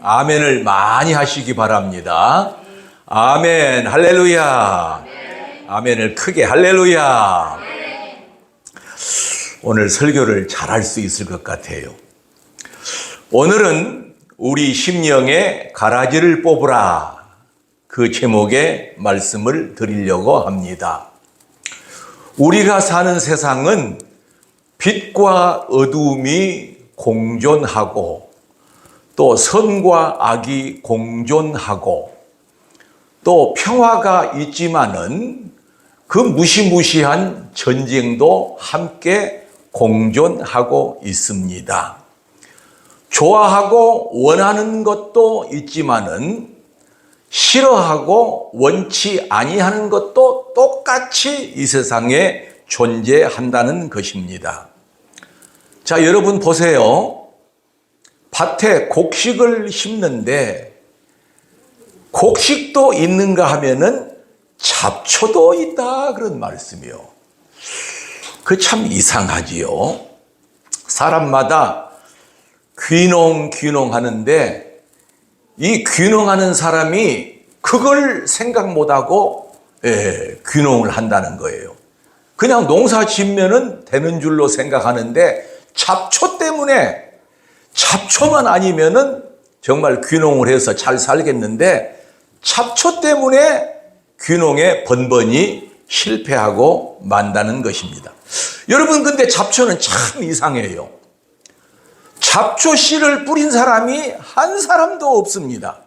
아멘을 많이 하시기 바랍니다. 아멘, 할렐루야. 아멘을 크게 할렐루야. 오늘 설교를 잘할 수 있을 것 같아요. 오늘은 우리 심령의 가라지를 뽑으라, 그 제목의 말씀을 드리려고 합니다. 우리가 사는 세상은 빛과 어두움이 공존하고, 또 선과 악이 공존하고, 또 평화가 있지만은 그 무시무시한 전쟁도 함께 공존하고 있습니다. 좋아하고 원하는 것도 있지만은 싫어하고 원치 아니하는 것도 똑같이 이 세상에 존재한다는 것입니다. 자, 여러분 보세요. 밭에 곡식을 심는데 곡식도 있는가 하면은 잡초도 있다, 그런 말씀이요. 그 참 이상하지요. 사람마다 귀농 하는데 이 귀농하는 사람이 그걸 생각 못하고 귀농을 한다는 거예요. 그냥 농사 짓면은 되는 줄로 생각하는데 잡초 때문에, 잡초만 아니면은 정말 귀농을 해서 잘 살겠는데 잡초 때문에 귀농에 번번이 실패하고 만다는 것입니다. 여러분, 근데 잡초는 참 이상해요. 잡초 씨를 뿌린 사람이 한 사람도 없습니다.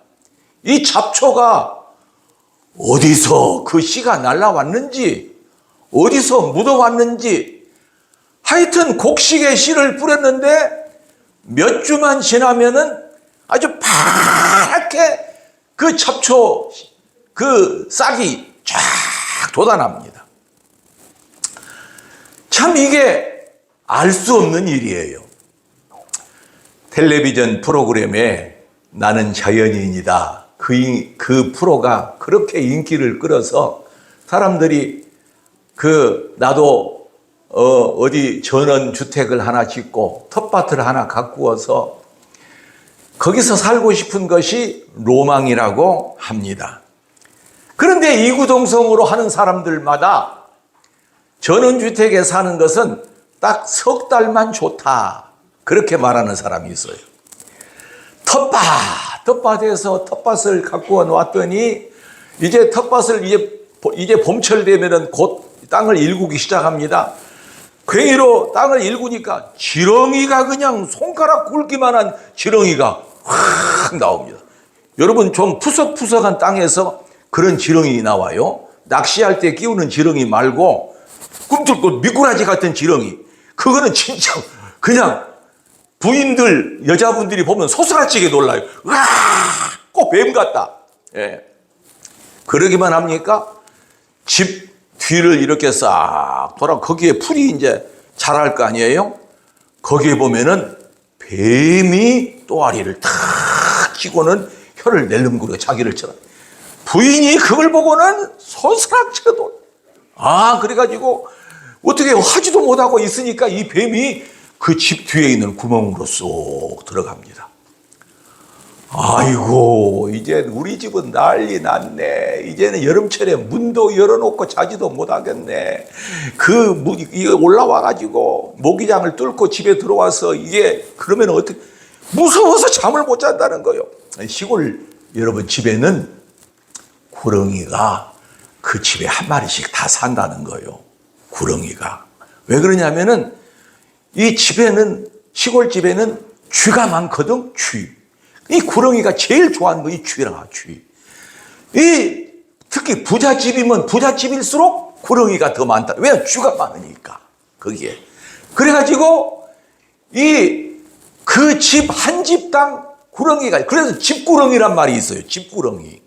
이 잡초가 어디서 그 씨가 날라왔는지, 어디서 묻어왔는지, 하여튼 곡식에 씨를 뿌렸는데 몇 주만 지나면은 아주 파랗게 그 잡초 그 싹이 쫙 돋아납니다. 참 이게 알 수 없는 일이에요. 텔레비전 프로그램에 나는 자연인이다, 그 프로가 그렇게 인기를 끌어서 사람들이 나도 어디 전원주택을 하나 짓고 텃밭을 하나 가꾸어서 거기서 살고 싶은 것이 로망이라고 합니다. 그런데 이구동성으로 하는 사람들마다 전원주택에 사는 것은 딱 석 달만 좋다, 그렇게 말하는 사람이 있어요. 텃밭에서 텃밭을 가꾸어 놨더니 이제 텃밭을 이제 봄철 되면은 곧 땅을 일구기 시작합니다. 괭이로 땅을 일구니까 지렁이가, 그냥 손가락 굵기만한 지렁이가 확 나옵니다. 여러분, 좀 푸석푸석한 땅에서 그런 지렁이 나와요. 낚시할 때 끼우는 지렁이 말고 꿈틀꿈 미꾸라지 같은 지렁이, 그거는 진짜 그냥 부인들, 여자분들이 보면 소스라치게 놀라요. 와, 꼭 뱀 같다. 예. 그러기만 합니까? 집 뒤를 이렇게 싹 돌아, 거기에 풀이 이제 자랄 거 아니에요? 거기에 보면은 뱀이 또아리를 탁 치고는 혀를 낼름거리고 자기를 쳐라. 부인이 그걸 보고는 소스라치게 놀라. 그래가지고 어떻게 하지도 못하고 있으니까 이 뱀이 그 집 뒤에 있는 구멍으로 쏙 들어갑니다. 아이고, 이제 우리 집은 난리 났네. 이제는 여름철에 문도 열어놓고 자지도 못하겠네. 이게 올라와가지고 모기장을 뚫고 집에 들어와서 이게 그러면 어떻게, 무서워서 잠을 못 잔다는 거예요. 시골 여러분 집에는 구렁이가 그 집에 한 마리씩 다 산다는 거예요. 구렁이가. 왜 그러냐면은 이 집에는, 시골집에는 쥐가 많거든, 쥐. 이 구렁이가 제일 좋아하는 거 이 쥐라, 쥐. 특히 부잣집이면 부잣집일수록 구렁이가 더 많다. 왜? 쥐가 많으니까, 거기에. 그래가지고, 그 집, 한 집당 구렁이가, 그래서 집구렁이란 말이 있어요, 집구렁이.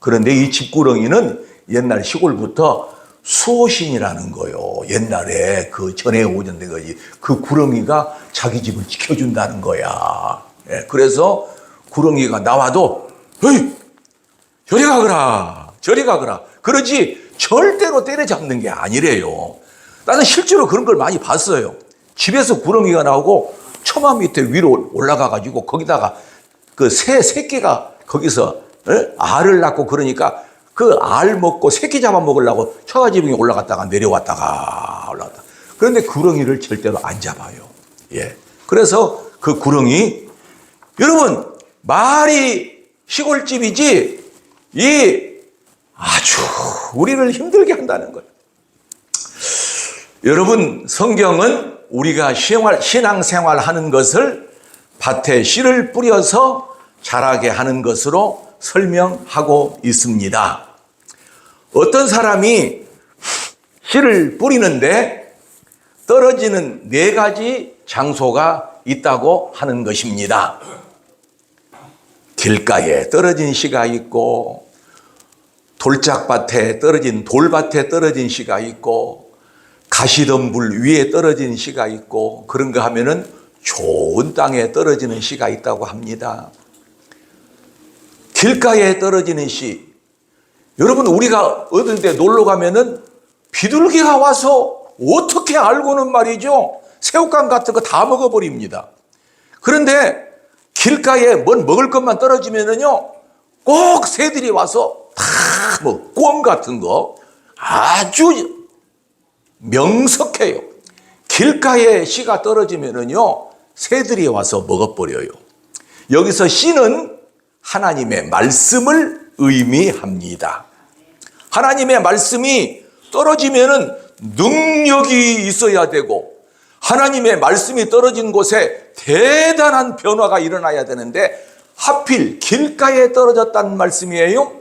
그런데 이 집구렁이는 옛날 시골부터 수호신이라는 거요. 옛날에 그 전에 오전 거지. 그 구렁이가 자기 집을 지켜준다는 거야. 그래서 구렁이가 나와도, 에이, 저리 가거라, 저리 가거라. 그러지 절대로 때려잡는 게 아니래요. 나는 실제로 그런 걸 많이 봤어요. 집에서 구렁이가 나오고 처마 밑에 위로 올라가가지고 거기다가 그 새 새끼가 거기서 알을 낳고 그러니까 그 알 먹고 새끼 잡아 먹으려고 처가지붕에 올라갔다가 내려왔다가 올라갔다. 그런데 구렁이를 절대로 안 잡아요. 예. 그래서 그 구렁이, 여러분, 말이 시골집이지, 이 아주 우리를 힘들게 한다는 거예요. 여러분, 성경은 우리가 신앙생활 하는 것을 밭에 씨를 뿌려서 자라게 하는 것으로 설명하고 있습니다. 어떤 사람이 씨를 뿌리는데 떨어지는 4가지 장소가 있다고 하는 것입니다. 길가에 떨어진 씨가 있고, 돌짝밭에 떨어진 돌밭에 떨어진 씨가 있고, 가시덤불 위에 떨어진 씨가 있고, 그런가 하면은 좋은 땅에 떨어지는 씨가 있다고 합니다. 길가에 떨어지는 씨, 여러분, 우리가 어느 때 놀러 가면은 비둘기가 와서 어떻게 알고는 말이죠, 새우깡 같은 거 다 먹어버립니다. 그런데 길가에 뭔 먹을 것만 떨어지면은요, 꼭 새들이 와서 다 뭐 꿩 같은 거 아주 명석해요. 길가에 씨가 떨어지면은요, 새들이 와서 먹어버려요. 여기서 씨는 하나님의 말씀을 의미합니다. 하나님의 말씀이 떨어지면은 능력이 있어야 되고, 하나님의 말씀이 떨어진 곳에 대단한 변화가 일어나야 되는데 하필 길가에 떨어졌다는 말씀이에요.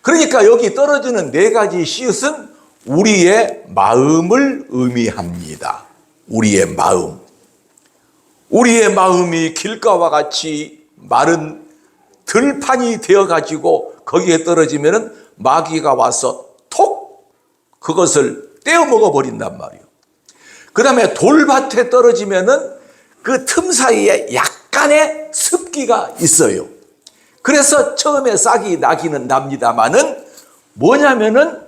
그러니까 여기 떨어지는 4가지 씨앗은 우리의 마음을 의미합니다. 우리의 마음. 우리의 마음이 길가와 같이 마른 들판이 되어가지고 거기에 떨어지면은 마귀가 와서 톡 그것을 떼어 먹어버린단 말이에요. 그 다음에 돌밭에 떨어지면은 그 틈 사이에 약간의 습기가 있어요. 그래서 처음에 싹이 나기는 납니다만은 뭐냐면은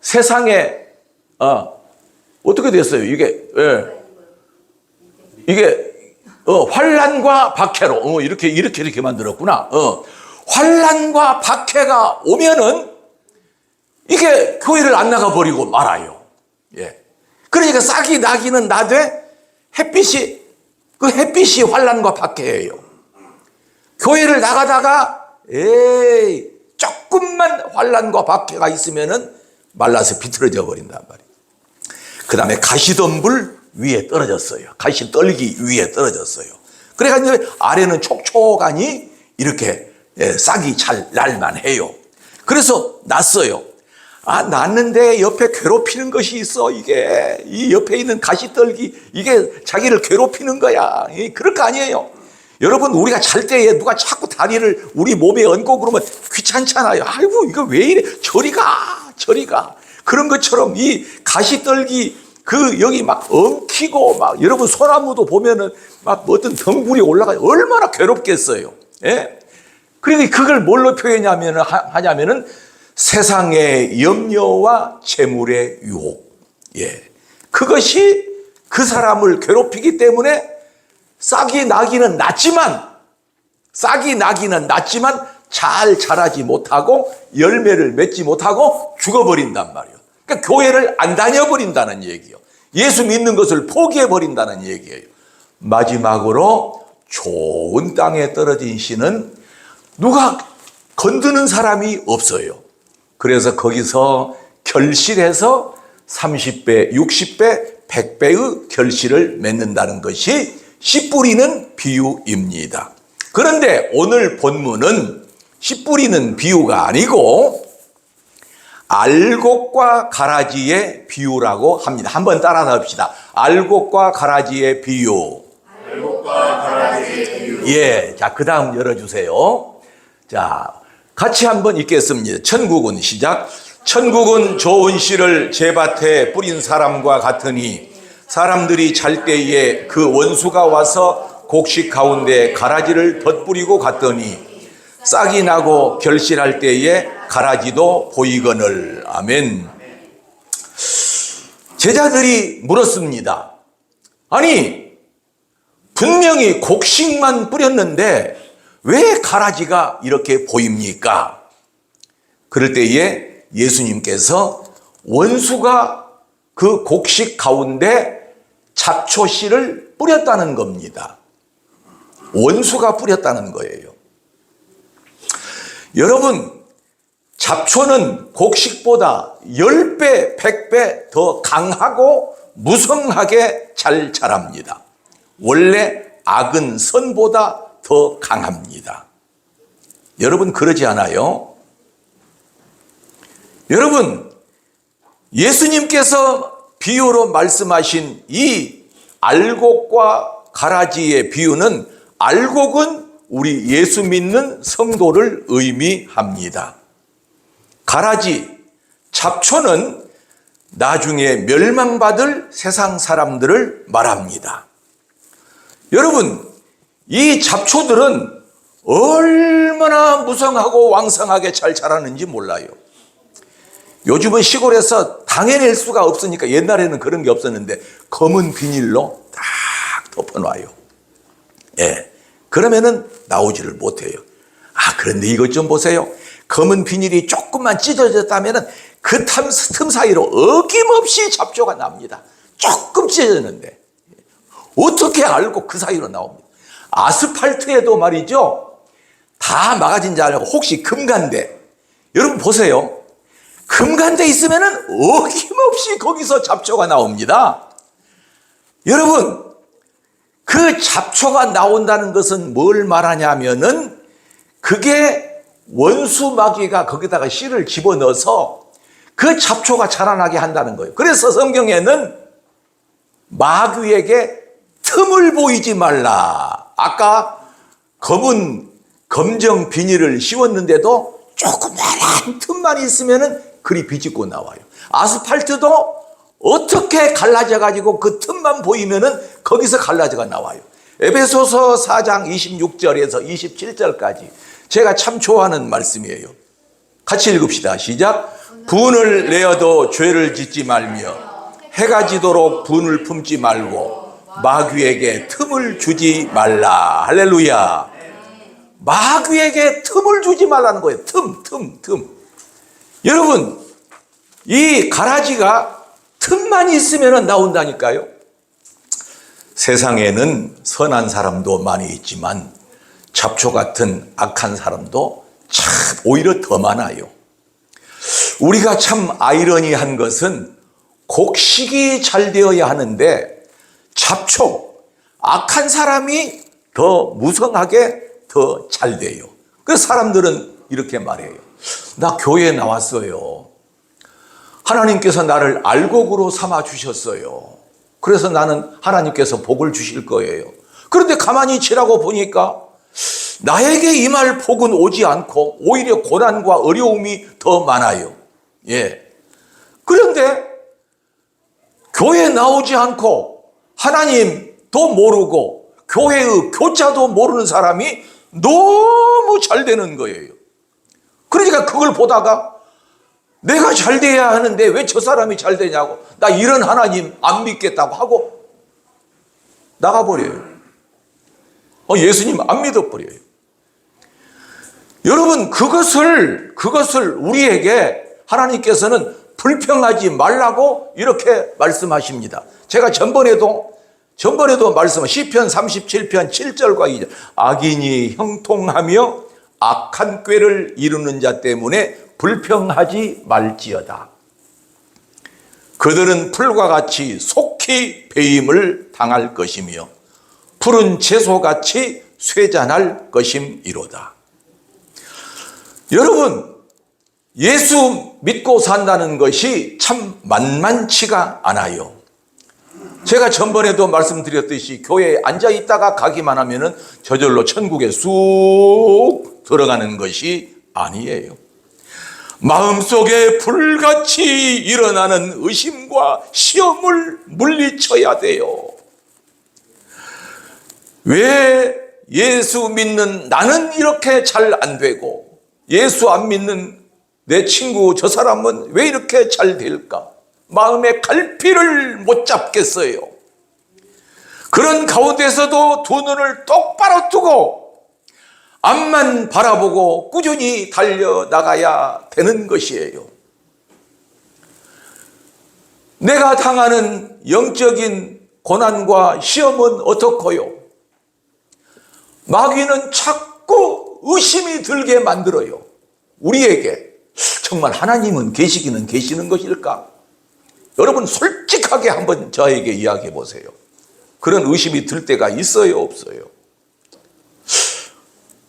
세상에 어떻게 됐어요? 이게 환란과 박해로 이렇게 만들었구나. 환란과 박해가 오면은 이게 교회를 안 나가 버리고 말아요. 예. 그러니까 싹이 나기는 나되 햇빛이 환란과 박해예요. 교회를 나가다가 조금만 환란과 박해가 있으면은 말라서 비틀어져 버린단 말이에요. 그 다음에 가시덤불 위에 떨어졌어요. 가시떨기 위에 떨어졌어요. 그래가지고 아래는 촉촉하니 이렇게 싹이 잘 날만해요. 그래서 났어요. 났는데 옆에 괴롭히는 것이 있어. 이 옆에 있는 가시떨기, 이게 자기를 괴롭히는 거야. 그럴 거 아니에요. 여러분, 우리가 잘 때에 누가 자꾸 다리를 우리 몸에 얹고 그러면 귀찮잖아요. 아이고, 이거 왜 이래? 저리 가. 그런 것처럼 이 가시떨기, 여기 막 엉키고 여러분 소나무도 보면은 막 어떤 덩굴이 올라가요. 얼마나 괴롭겠어요. 예? 그러니까 그걸 뭘로 하냐면은 세상의 염려와 재물의 유혹. 예. 그것이 그 사람을 괴롭히기 때문에 싹이 나기는 낫지만 잘 자라지 못하고 열매를 맺지 못하고 죽어버린단 말이에요. 그러니까 교회를 안 다녀버린다는 얘기예요. 예수 믿는 것을 포기해버린다는 얘기예요. 마지막으로 좋은 땅에 떨어진 씨는 누가 건드는 사람이 없어요. 그래서 거기서 결실해서 30배, 60배, 100배의 결실을 맺는다는 것이 씨 뿌리는 비유입니다. 그런데 오늘 본문은 씨 뿌리는 비유가 아니고 알곡과 가라지의 비유라고 합니다. 한번 따라서 합시다. 알곡과 가라지의 비유. 예, 자, 그 다음 열어주세요. 자, 같이 한번 읽겠습니다. 천국은 시작. 천국은 좋은 씨를 제 밭에 뿌린 사람과 같으니 사람들이 잘 때에 그 원수가 와서 곡식 가운데 가라지를 덧뿌리고 갔더니 싹이 나고 결실할 때에 가라지도 보이거늘. 아멘. 제자들이 물었습니다. 아니, 분명히 곡식만 뿌렸는데 왜 가라지가 이렇게 보입니까? 그럴 때에 예수님께서 원수가 그 곡식 가운데 잡초씨를 뿌렸다는 겁니다. 원수가 뿌렸다는 거예요. 여러분, 잡초는 곡식보다 10배, 100배 더 강하고 무성하게 잘 자랍니다. 원래 악은 선보다 더 강합니다. 여러분, 그러지 않아요? 여러분, 예수님께서 비유로 말씀하신 이 알곡과 가라지의 비유는, 알곡은 우리 예수 믿는 성도를 의미합니다. 가라지, 잡초는 나중에 멸망받을 세상 사람들을 말합니다. 여러분, 이 잡초들은 얼마나 무성하고 왕성하게 잘 자라는지 몰라요. 요즘은 시골에서 당해낼 수가 없으니까, 옛날에는 그런 게 없었는데 검은 비닐로 딱 덮어놔요. 예, 그러면은 나오지를 못해요. 그런데 이것 좀 보세요. 검은 비닐이 조금만 찢어졌다면은 그 틈 사이로 어김없이 잡초가 납니다. 조금 찢어졌는데 어떻게 알고 그 사이로 나옵니다. 아스팔트에도 말이죠, 다 막아진 줄 알고 혹시 금간대, 여러분 보세요. 금간대 있으면은 어김없이 거기서 잡초가 나옵니다. 여러분, 그 잡초가 나온다는 것은 뭘 말하냐면은, 그게 원수 마귀가 거기다가 씨를 집어넣어서 그 잡초가 자라나게 한다는 거예요. 그래서 성경에는 마귀에게 틈을 보이지 말라. 아까 검은 검정 비닐을 씌웠는데도 조그마한 틈만 있으면은 그리 비집고 나와요. 아스팔트도 어떻게 갈라져가지고 그 틈만 보이면은 거기서 갈라져가 나와요. 에베소서 4장 26절에서 27절까지 제가 참 좋아하는 말씀이에요. 같이 읽읍시다. 시작. 분을 내어도 죄를 짓지 말며 해가 지도록 분을 품지 말고 마귀에게 틈을 주지 말라. 할렐루야. 마귀에게 틈을 주지 말라는 거예요. 틈. 여러분, 이 가라지가 틈만 있으면 나온다니까요. 세상에는 선한 사람도 많이 있지만 잡초 같은 악한 사람도 참 오히려 더 많아요. 우리가 참 아이러니한 것은 곡식이 잘 되어야 하는데 잡초, 악한 사람이 더 무성하게 더 잘 돼요. 그래서 사람들은 이렇게 말해요. 나 교회에 나왔어요. 하나님께서 나를 알곡으로 삼아 주셨어요. 그래서 나는 하나님께서 복을 주실 거예요. 그런데 가만히 지라고 보니까 나에게 임할 복은 오지 않고 오히려 고난과 어려움이 더 많아요. 예. 그런데 교회에 나오지 않고 하나님도 모르고 교회의 교자도 모르는 사람이 너무 잘 되는 거예요. 그러니까 그걸 보다가 내가 잘 돼야 하는데 왜 저 사람이 잘 되냐고, 나 이런 하나님 안 믿겠다고 하고 나가버려요. 예수님 안 믿어버려요. 여러분, 그것을 우리에게 하나님께서는 불평하지 말라고 이렇게 말씀하십니다. 제가 전번에도 말씀한 시편 37편 7절과 2절, 악인이 형통하며 악한 꾀를 이루는 자 때문에 불평하지 말지어다. 그들은 풀과 같이 속히 배임을 당할 것이며 푸른 채소같이 쇠잔할 것임이로다. 여러분, 예수 믿고 산다는 것이 참 만만치가 않아요. 제가 전번에도 말씀드렸듯이 교회에 앉아있다가 가기만 하면은 저절로 천국에 쑥 들어가는 것이 아니에요. 마음속에 불같이 일어나는 의심과 시험을 물리쳐야 돼요. 왜 예수 믿는 나는 이렇게 잘 안 되고 예수 안 믿는 내 친구 저 사람은 왜 이렇게 잘 될까? 마음의 갈피를 못 잡겠어요. 그런 가운데서도 두 눈을 똑바로 뜨고 앞만 바라보고 꾸준히 달려나가야 되는 것이에요. 내가 당하는 영적인 고난과 시험은 어떻고요? 마귀는 자꾸 의심이 들게 만들어요. 우리에게 정말 하나님은 계시기는 계시는 것일까? 여러분 솔직하게 한번 저에게 이야기해 보세요. 그런 의심이 들 때가 있어요, 없어요?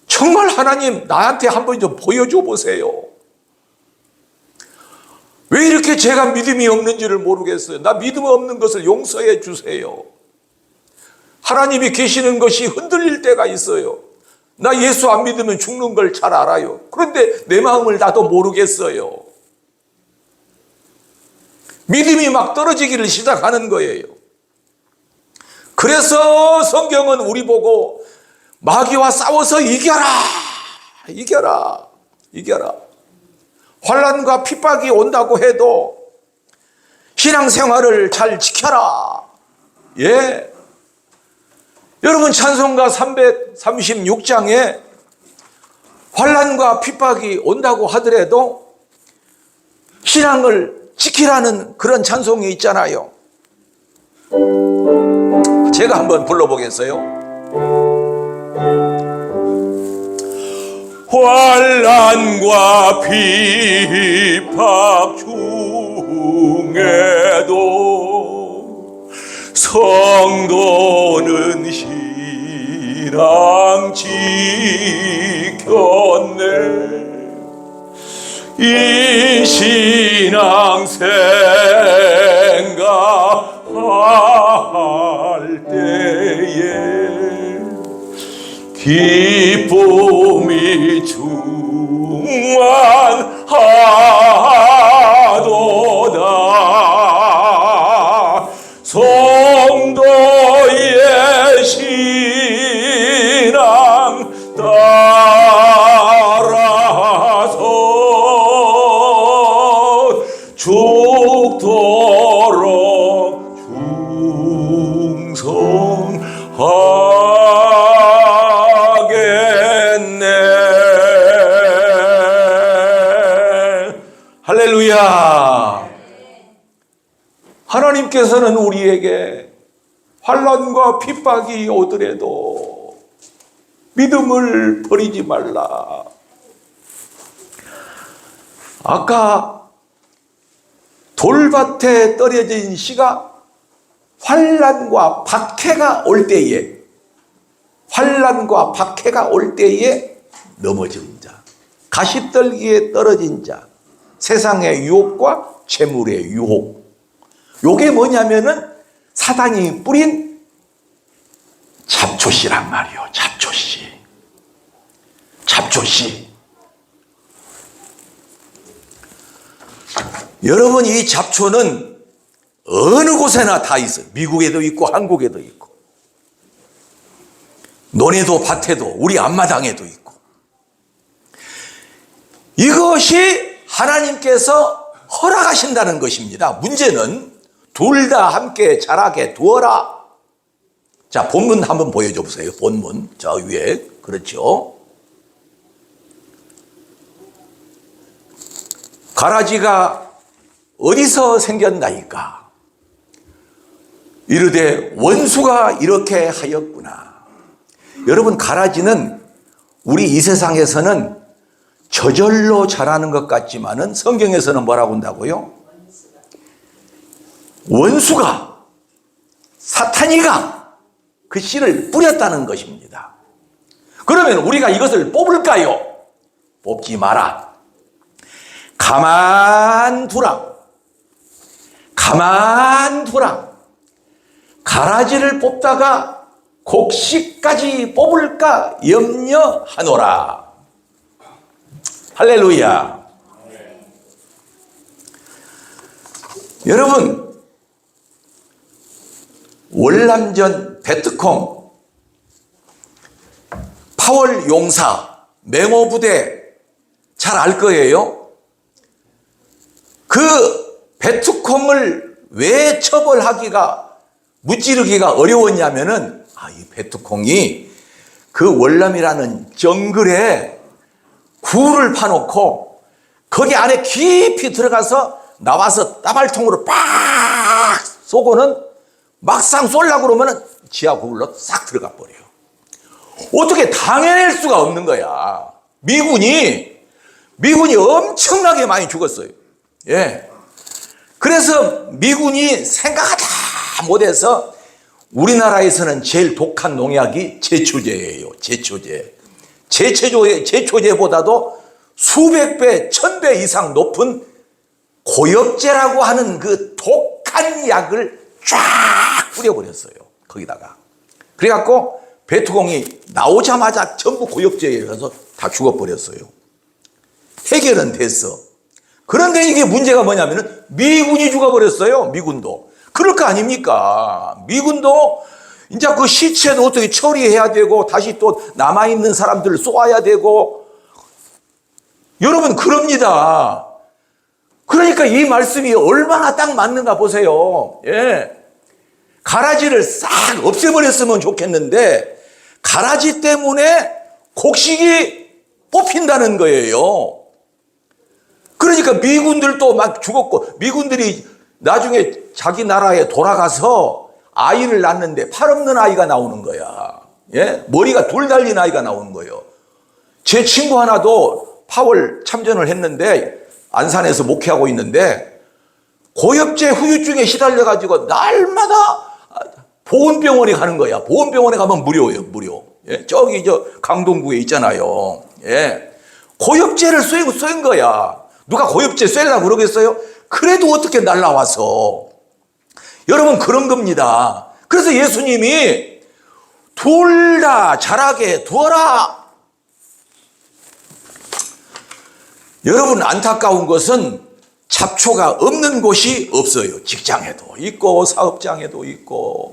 정말 하나님 나한테 한번 좀 보여줘 보세요. 왜 이렇게 제가 믿음이 없는지를 모르겠어요. 나 믿음 없는 것을 용서해 주세요. 하나님이 계시는 것이 흔들릴 때가 있어요. 나 예수 안 믿으면 죽는 걸 잘 알아요. 그런데 내 마음을 나도 모르겠어요. 믿음이 막 떨어지기를 시작하는 거예요. 그래서 성경은 우리 보고 마귀와 싸워서 이겨라, 이겨라, 이겨라. 환난과 핍박이 온다고 해도 신앙생활을 잘 지켜라. 예. 여러분 찬송가 336장에 환난과 핍박이 온다고 하더라도 신앙을 지키라는 그런 찬송이 있잖아요. 제가 한번 불러보겠어요. 환난과 핍박 중에도 성도는 신앙 지켰네. 이 신앙 생각할 때에 기쁨이 충만하도다. 성도의 신앙 따라서 죽도록 충성하겠네. 할렐루야. 하나님께서는 우리에게 환난과 핍박이 오더라도 믿음을 버리지 말라. 아까 돌밭에 떨어진 씨가 환난과 박해가 올 때에, 환난과 박해가 올 때에 넘어진 자, 가시떨기에 떨어진 자, 세상의 유혹과 재물의 유혹. 요게 뭐냐면은 사단이 뿌린 잡초씨란 말이요. 잡초씨. 잡초씨. 여러분, 이 잡초는 어느 곳에나 다 있어요. 미국에도 있고 한국에도 있고 논에도 밭에도 우리 앞마당에도 있고. 이것이 하나님께서 허락하신다는 것입니다. 문제는 둘 다 함께 자라게 두어라. 자, 본문 한번 보여줘 보세요. 본문 저 위에. 그렇죠. 가라지가 어디서 생겼나이까? 이르되 원수가 이렇게 하였구나. 여러분, 가라지는 우리 이 세상에서는 저절로 자라는 것 같지만은 성경에서는 뭐라고 한다고요? 원수가, 사탄이가 그 씨를 뿌렸다는 것입니다. 그러면 우리가 이것을 뽑을까요? 뽑지 마라. 가만 두라. 가만 두라. 가라지를 뽑다가 곡식까지 뽑을까 염려하노라. 할렐루야. 여러분, 월남전 베트콩 파월 용사 맹호부대 잘 알 거예요. 그 베트콩을 왜 처벌하기가, 무찌르기가 어려웠냐면은 이 베트콩이 그 월남이라는 정글에 굴을 파놓고 거기 안에 깊이 들어가서 나와서 따발통으로 빡 쏘고는 막상 쏠려고 그러면은 지하 굴로 싹 들어가 버려요. 어떻게 당해낼 수가 없는 거야. 미군이 엄청나게 많이 죽었어요. 예. 그래서 미군이 생각하다 못해서 우리나라에서는 제일 독한 농약이 제초제예요. 제초제보다도 수백 배, 1000배 이상 높은 고엽제라고 하는 그 독한 약을 쫙 뿌려버렸어요. 거기다가. 그래갖고 베트공이 나오자마자 전부 고엽제에 가서 다 죽어버렸어요. 해결은 됐어. 그런데 이게 문제가 뭐냐면은 미군이 죽어버렸어요. 미군도. 그럴 거 아닙니까? 미군도 이제 그 시체도 어떻게 처리해야 되고 다시 또 남아있는 사람들을 쏘아야 되고 여러분 그럽니다. 그러니까 이 말씀이 얼마나 딱 맞는가 보세요. 예. 가라지를 싹 없애버렸으면 좋겠는데 가라지 때문에 곡식이 뽑힌다는 거예요. 그러니까 미군들도 막 죽었고 미군들이 나중에 자기 나라에 돌아가서 아이를 낳는데 팔 없는 아이가 나오는 거야. 예? 머리가 둘 달린 아이가 나오는 거예요. 제 친구 하나도 파월 참전을 했는데 안산에서 목회하고 있는데 고엽제 후유증에 시달려가지고 날마다 보건병원에 가는 거야. 보건병원에 가면 무료예요. 무료. 예? 저기 강동구에 있잖아요. 예. 고엽제를 쏜 거야. 누가 고엽제 쏘려고 그러겠어요? 그래도 어떻게 날라와서. 여러분 그런 겁니다. 그래서 예수님이 둘 다 자라게 두어라. 여러분 안타까운 것은 잡초가 없는 곳이 없어요. 직장에도 있고 사업장에도 있고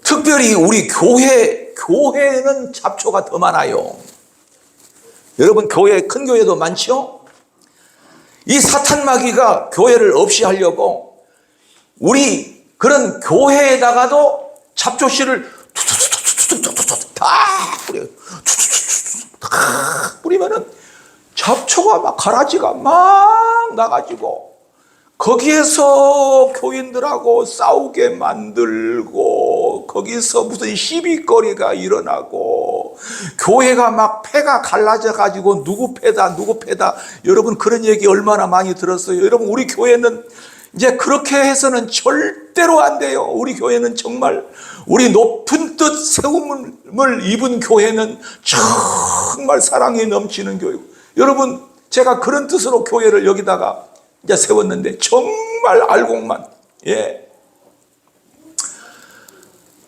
특별히 우리 교회는 잡초가 더 많아요. 여러분 큰 교회도 많죠? 이 사탄 마귀가 교회를 없이 하려고 우리 그런 교회에다가도 잡초씨를 다 뿌려요. 다 뿌리면은 잡초가 막 가라지가 막 나가지고 거기에서 교인들하고 싸우게 만들고 거기서 무슨 시비거리가 일어나고 교회가 막 패가 갈라져 가지고 누구 패다 여러분 그런 얘기 얼마나 많이 들었어요. 여러분 우리 교회는 이제 그렇게 해서는 절대로 안 돼요. 우리 교회는 정말 우리 높은 뜻 세움을 입은 교회는 정말 사랑이 넘치는 교회. 여러분 제가 그런 뜻으로 교회를 여기다가 이제 세웠는데 정말 알곡만. 예.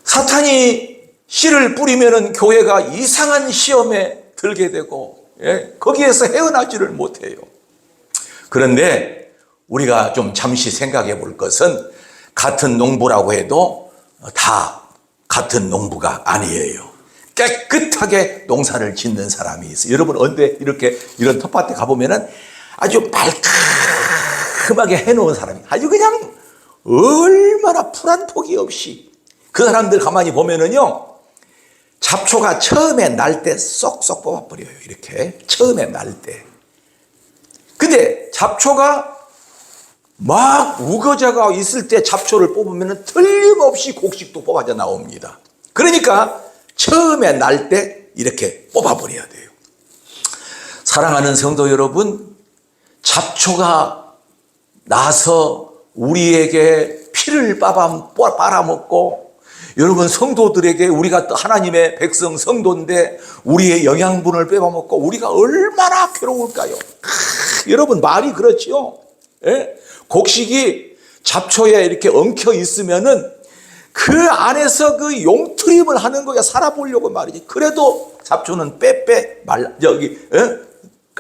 사탄이 씨를 뿌리면은 교회가 이상한 시험에 들게 되고 예. 거기에서 헤어나지를 못해요. 그런데 우리가 좀 잠시 생각해 볼 것은 같은 농부라고 해도 다 같은 농부가 아니에요. 깨끗하게 농사를 짓는 사람이 있어요. 여러분 언제 이런 텃밭에 가보면은 아주 말끔하게 해놓은 사람이 아주 그냥 얼마나 풀 한 폭이 없이 그 사람들 가만히 보면은요 잡초가 처음에 날 때 쏙쏙 뽑아버려요. 이렇게 처음에 날 때. 근데 잡초가 막 우거져가 있을 때 잡초를 뽑으면 틀림없이 곡식도 뽑아져 나옵니다. 그러니까 처음에 날 때 이렇게 뽑아버려야 돼요. 사랑하는 성도 여러분, 잡초가 나서 우리에게 피를 빨아먹고 여러분 성도들에게 우리가 또 하나님의 백성 성도인데 우리의 영양분을 빼먹고 우리가 얼마나 괴로울까요? 여러분 말이 그렇죠? 예? 곡식이 잡초에 이렇게 엉켜 있으면은 그 안에서 그 용트림을 하는 거야. 살아보려고 말이지. 그래도 잡초는 빼빼 말라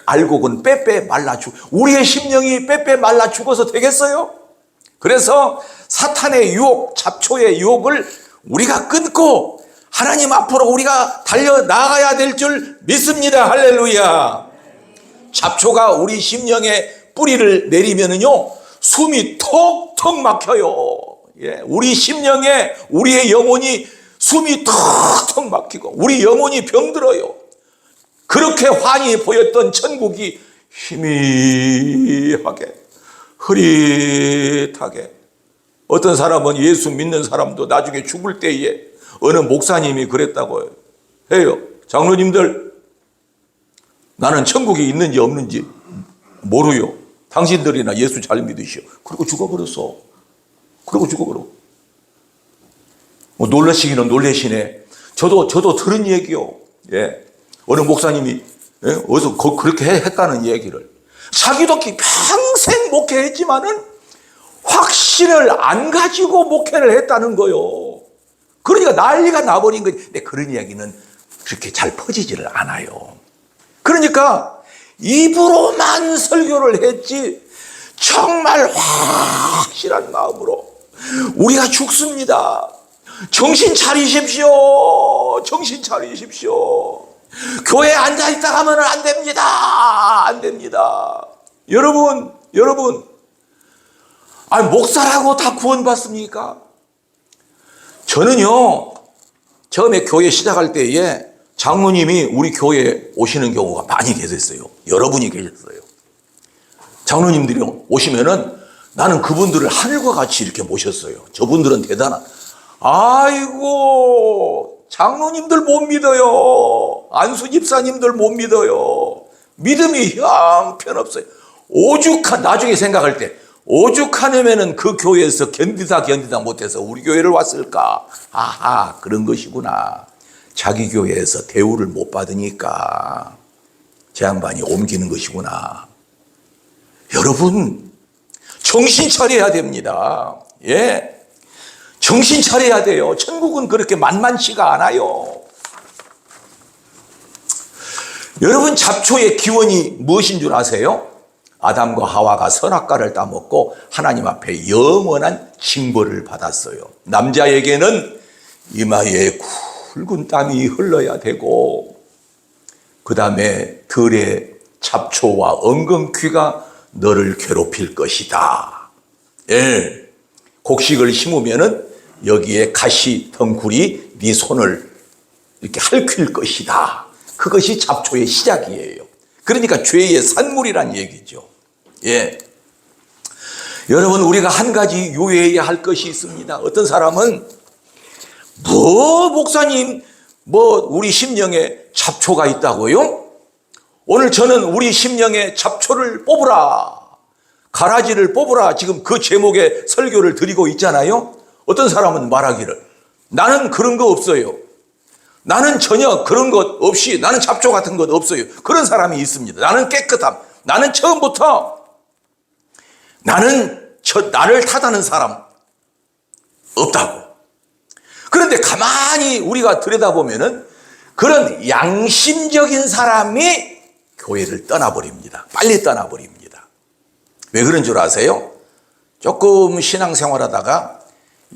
알곡은 빼빼 말라 우리의 심령이 빼빼 말라 죽어서 되겠어요? 그래서 사탄의 유혹, 잡초의 유혹을 우리가 끊고 하나님 앞으로 우리가 달려 나가야 될 줄 믿습니다. 할렐루야. 잡초가 우리 심령에 뿌리를 내리면은요 숨이 톡톡 막혀요. 예, 우리 심령에 우리의 영혼이 숨이 턱턱 막히고 우리 영혼이 병들어요. 그렇게 환히 보였던 천국이 희미하게 흐릿하게, 어떤 사람은 예수 믿는 사람도 나중에 죽을 때에 어느 목사님이 그랬다고 해요. 장로님들, 나는 천국이 있는지 없는지 모르요. 당신들이나 예수 잘 믿으시오. 그리고 죽어버렸어. 그리고 죽어버려. 놀라시기는 놀라시네. 저도 들은 얘기요. 예. 어느 목사님이, 예? 어디서 그렇게 했다는 얘기를. 자기도 평생 목회했지만은 확신을 안 가지고 목회를 했다는 거요. 그러니까 난리가 나버린 거지. 근데 그런 이야기는 그렇게 잘 퍼지지를 않아요. 그러니까 입으로만 설교를 했지 정말 확실한 마음으로 우리가 죽습니다. 정신 차리십시오. 정신 차리십시오. 교회에 앉아있다 가면 안 됩니다. 안 됩니다. 여러분, 아니, 목사라고 다 구원받습니까? 저는요, 처음에 교회 시작할 때에 장로님이 우리 교회에 오시는 경우가 많이 계셨어요. 여러분이 계셨어요. 장로님들이 오시면은 나는 그분들을 하늘과 같이 이렇게 모셨어요. 저분들은 대단한, 아이고, 장로님들 못 믿어요. 안수 집사님들 못 믿어요. 믿음이 형편없어요. 나중에 생각할 때, 오죽하냐면은 그 교회에서 견디다 못해서 우리 교회를 왔을까? 아하, 그런 것이구나. 자기 교회에서 대우를 못 받으니까 제 양반이 옮기는 것이구나. 여러분, 정신 차려야 됩니다. 예. 정신 차려야 돼요. 천국은 그렇게 만만치가 않아요. 여러분, 잡초의 기원이 무엇인 줄 아세요? 아담과 하와가 선악과를 따먹고 하나님 앞에 영원한 징벌을 받았어요. 남자에게는 이마에 굵은 땀이 흘러야 되고, 그 다음에 들에 잡초와 엉겅퀴가 너를 괴롭힐 것이다. 예. 곡식을 심으면은 여기에 가시 덩굴이 네 손을 이렇게 핥힐 것이다. 그것이 잡초의 시작이에요. 그러니까 죄의 산물이란 얘기죠. 예. 여러분, 우리가 한 가지 유의해야 할 것이 있습니다. 어떤 사람은 목사님, 우리 심령에 잡초가 있다고요? 오늘 저는 우리 심령에 잡초를 뽑으라, 가라지를 뽑으라, 지금 그 제목의 설교를 드리고 있잖아요. 어떤 사람은 말하기를, 나는 그런 거 없어요. 나는 전혀 그런 것 없이, 나는 잡초 같은 것 없어요. 그런 사람이 있습니다. 나는 깨끗함. 나는 처음부터 나를 탓하는 사람 없다고. 그런데 가만히 우리가 들여다보면은 그런 양심적인 사람이 교회를 떠나버립니다. 빨리 떠나버립니다. 왜 그런 줄 아세요? 조금 신앙생활하다가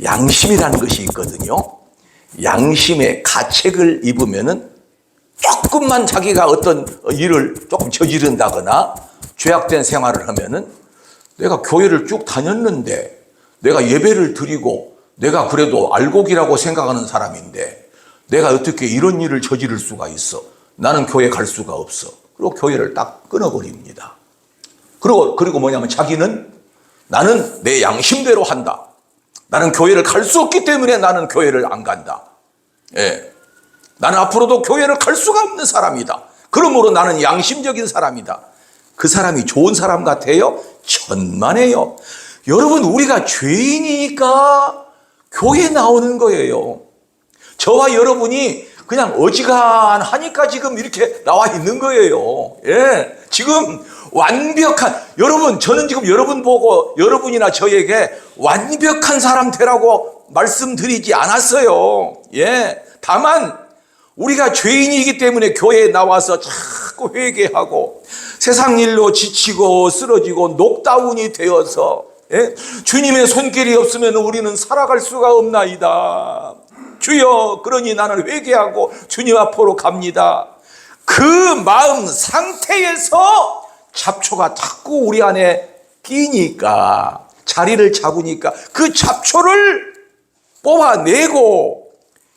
양심이라는 것이 있거든요. 양심의 가책을 입으면은 조금만 자기가 어떤 일을 조금 저지른다거나 죄악된 생활을 하면은, 내가 교회를 쭉 다녔는데, 내가 예배를 드리고, 내가 그래도 알곡이라고 생각하는 사람인데 내가 어떻게 이런 일을 저지를 수가 있어? 나는 교회 갈 수가 없어. 그리고 교회를 딱 끊어버립니다. 그리고 뭐냐면 자기는, 나는 내 양심대로 한다. 나는 교회를 갈 수 없기 때문에 나는 교회를 안 간다. 예. 나는 앞으로도 교회를 갈 수가 없는 사람이다. 그러므로 나는 양심적인 사람이다. 그 사람이 좋은 사람 같아요? 천만에요. 여러분, 우리가 죄인이니까 교회에 나오는 거예요. 저와 여러분이 그냥 어지간하니까 지금 이렇게 나와 있는 거예요. 예. 지금 완벽한, 여러분, 저는 지금 여러분 보고 여러분이나 저에게 완벽한 사람 되라고 말씀드리지 않았어요. 예. 다만 우리가 죄인이기 때문에 교회에 나와서 자꾸 회개하고 세상 일로 지치고 쓰러지고 녹다운이 되어서, 예? 주님의 손길이 없으면 우리는 살아갈 수가 없나이다. 주여, 그러니 나는 회개하고 주님 앞으로 갑니다. 그 마음 상태에서 잡초가 자꾸 우리 안에 끼니까, 자리를 잡으니까 그 잡초를 뽑아내고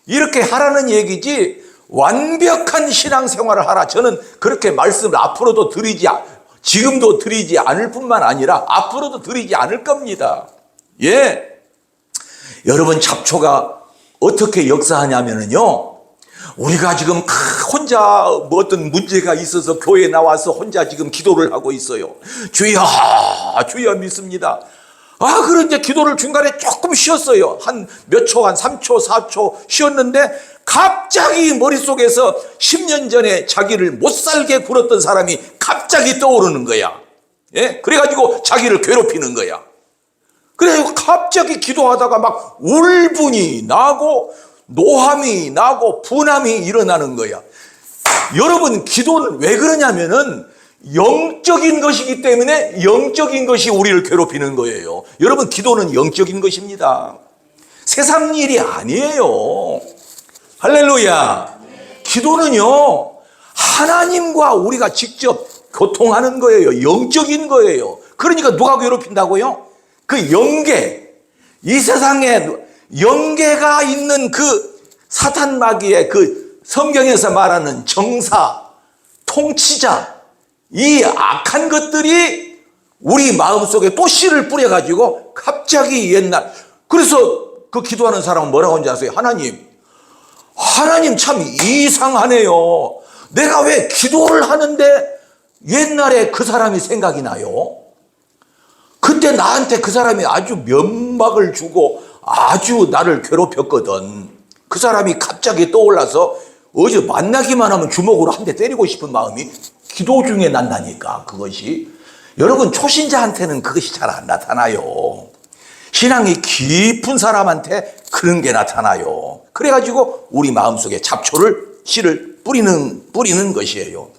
이렇게 하라는 얘기지 완벽한 신앙생활을 하라. 저는 그렇게 말씀을 앞으로도 지금도 드리지 않을 뿐만 아니라 앞으로도 드리지 않을 겁니다. 예. 여러분, 잡초가 어떻게 역사하냐면요, 우리가 지금 혼자 뭐 어떤 문제가 있어서 교회에 나와서 혼자 지금 기도를 하고 있어요. 주여, 주여 믿습니다. 그런 이제 기도를 중간에 조금 쉬었어요. 한 몇 초, 한 3초, 4초 쉬었는데 갑자기 머릿속에서 10년 전에 자기를 못 살게 굴었던 사람이 갑자기 떠오르는 거야. 예? 그래가지고 자기를 괴롭히는 거야. 그래서 갑자기 기도하다가 막 울분이 나고 노함이 나고 분함이 일어나는 거야. 여러분, 기도는 왜 그러냐면은 영적인 것이기 때문에 영적인 것이 우리를 괴롭히는 거예요. 여러분, 기도는 영적인 것입니다. 세상 일이 아니에요. 할렐루야. 기도는요, 하나님과 우리가 직접 교통하는 거예요. 영적인 거예요. 그러니까 누가 괴롭힌다고요? 그 영계, 이 세상에 영계가 있는 그 사탄 마귀의 그 성경에서 말하는 정사, 통치자, 이 악한 것들이 우리 마음속에 또 씨를 뿌려가지고 갑자기 옛날, 그래서 그 기도하는 사람은 뭐라고 하는지 아세요? 하나님 참 이상하네요. 내가 왜 기도를 하는데 옛날에 그 사람이 생각이 나요? 그때 나한테 그 사람이 아주 면박을 주고 아주 나를 괴롭혔거든. 그 사람이 갑자기 떠올라서 어제 만나기만 하면 주먹으로 한 대 때리고 싶은 마음이 기도 중에 난다니까. 그것이 여러분, 초신자한테는 그것이 잘 안 나타나요. 신앙이 깊은 사람한테 그런 게 나타나요. 그래가지고 우리 마음속에 씨를 뿌리는 것이에요.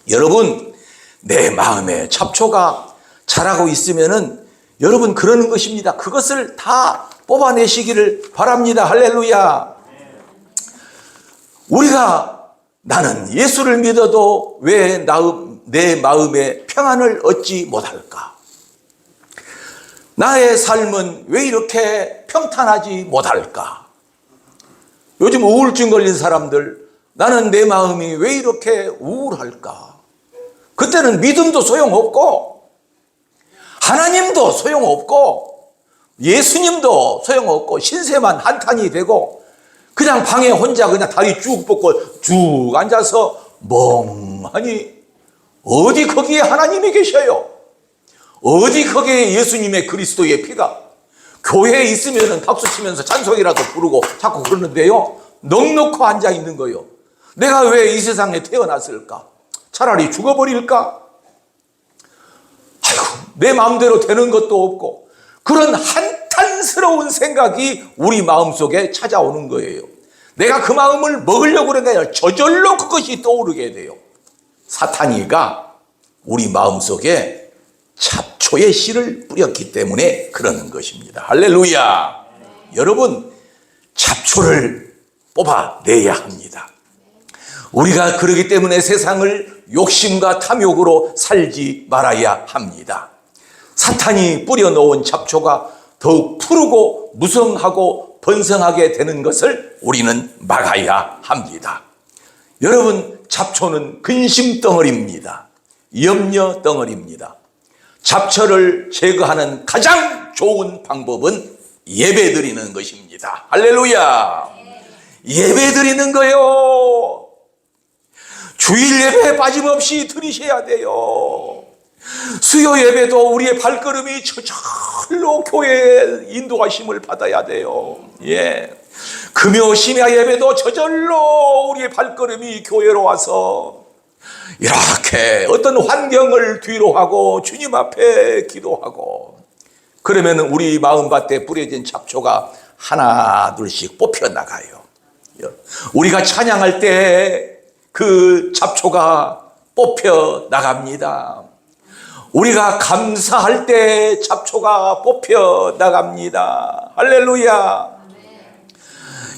여러분, 내 마음에 잡초가 자라고 있으면은 여러분 그러는 것입니다. 그것을 다 뽑아내시기를 바랍니다. 할렐루야. 나는 예수를 믿어도 왜 내 마음에 평안을 얻지 못할까? 나의 삶은 왜 이렇게 평탄하지 못할까? 요즘 우울증 걸린 사람들, 나는 내 마음이 왜 이렇게 우울할까? 그때는 믿음도 소용없고 하나님도 소용없고 예수님도 소용없고 신세만 한탄이 되고 그냥 방에 혼자 그냥 다리 쭉 뻗고 쭉 앉아서 멍하니, 어디 거기에 하나님이 계셔요? 어디 거기에 예수님의 그리스도의 피가? 교회에 있으면 박수치면서 찬송이라도 부르고 자꾸 그러는데요, 넋놓고 앉아 있는 거예요. 내가 왜 이 세상에 태어났을까? 차라리 죽어버릴까? 아이고, 내 마음대로 되는 것도 없고, 그런 한탄스러운 생각이 우리 마음속에 찾아오는 거예요. 내가 그 마음을 먹으려고 그런 게 아니라 저절로 그것이 떠오르게 돼요. 사탄이가 우리 마음속에 잡초의 씨를 뿌렸기 때문에 그러는 것입니다. 할렐루야. 여러분, 잡초를 뽑아내야 합니다. 우리가 그러기 때문에 세상을 욕심과 탐욕으로 살지 말아야 합니다. 사탄이 뿌려놓은 잡초가 더욱 푸르고 무성하고 번성하게 되는 것을 우리는 막아야 합니다. 여러분, 잡초는 근심 덩어리입니다. 염려 덩어리입니다. 잡초를 제거하는 가장 좋은 방법은 예배 드리는 것입니다. 할렐루야. 예배 드리는 거요. 주일 예배 빠짐없이 드리셔야 돼요. 수요 예배도 우리의 발걸음이 저절로 교회의 인도하심을 받아야 돼요. 예. 금요 심야 예배도 저절로 우리의 발걸음이 교회로 와서 이렇게 어떤 환경을 뒤로 하고 주님 앞에 기도하고, 그러면 우리 마음밭에 뿌려진 잡초가 하나 둘씩 뽑혀 나가요. 우리가 찬양할 때 그 잡초가 뽑혀 나갑니다. 우리가 감사할 때 잡초가 뽑혀 나갑니다. 할렐루야.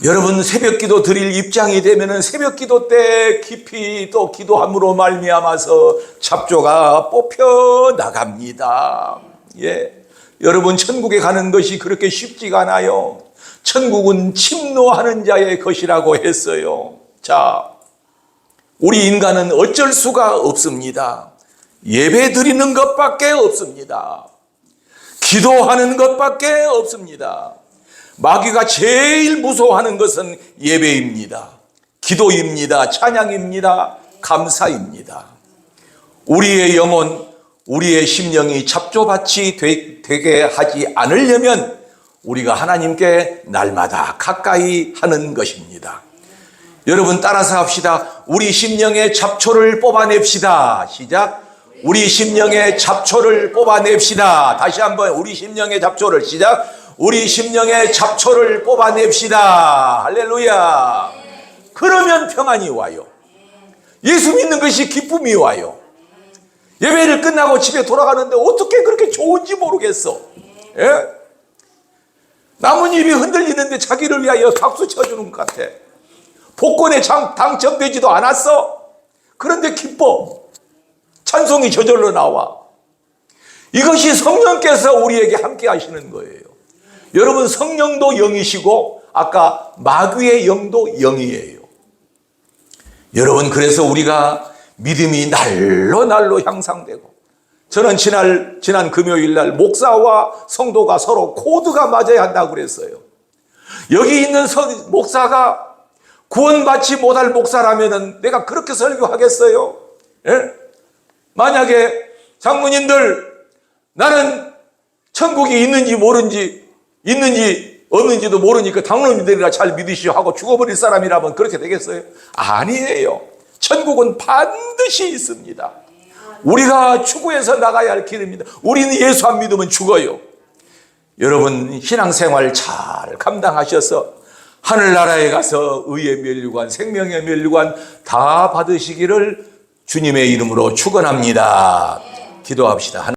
여러분, 새벽 기도 드릴 입장이 되면은 새벽 기도 때 깊이 또 기도함으로 말미암아서 잡초가 뽑혀 나갑니다. 예. 여러분, 천국에 가는 것이 그렇게 쉽지가 않아요. 천국은 침노하는 자의 것이라고 했어요. 자, 우리 인간은 어쩔 수가 없습니다. 예배 드리는 것밖에 없습니다. 기도하는 것밖에 없습니다. 마귀가 제일 무서워하는 것은 예배입니다. 기도입니다. 찬양입니다. 감사입니다. 우리의 영혼, 우리의 심령이 잡초밭이 되게 하지 않으려면 우리가 하나님께 날마다 가까이 하는 것입니다. 여러분 따라서 합시다. 우리 심령의 잡초를 뽑아냅시다. 시작. 우리 심령의 잡초를 뽑아냅시다. 다시 한번 우리 심령의 잡초를 시작. 우리 심령의 잡초를 뽑아냅시다. 할렐루야. 그러면 평안이 와요. 예수 믿는 것이 기쁨이 와요. 예배를 끝나고 집에 돌아가는데 어떻게 그렇게 좋은지 모르겠어. 예? 나뭇잎이 흔들리는데 자기를 위하여 박수 쳐주는 것 같아. 복권에 당첨되지도 않았어. 그런데 기뻐. 찬송이 저절로 나와. 이것이 성령께서 우리에게 함께 하시는 거예요. 여러분 성령도 영이시고 아까 마귀의 영도 영이에요. 여러분 그래서 우리가 믿음이 날로 향상되고, 저는 지난 금요일 날 목사와 성도가 서로 코드가 맞아야 한다고 그랬어요. 여기 있는 목사가 구원받지 못할 목사라면 내가 그렇게 설교하겠어요? 예? 만약에 장로님들 나는 천국이 있는지 모른지 있는지 없는지도 모르니까 장로님들이라 잘 믿으시오 하고 죽어버릴 사람이라면 그렇게 되겠어요? 아니에요. 천국은 반드시 있습니다. 우리가 추구해서 나가야 할 길입니다. 우리는 예수 안 믿으면 죽어요. 여러분 신앙생활 잘 감당하셔서 하늘나라에 가서 의의 면류관, 생명의 면류관 다 받으시기를 주님의 이름으로 축원합니다. 기도합시다.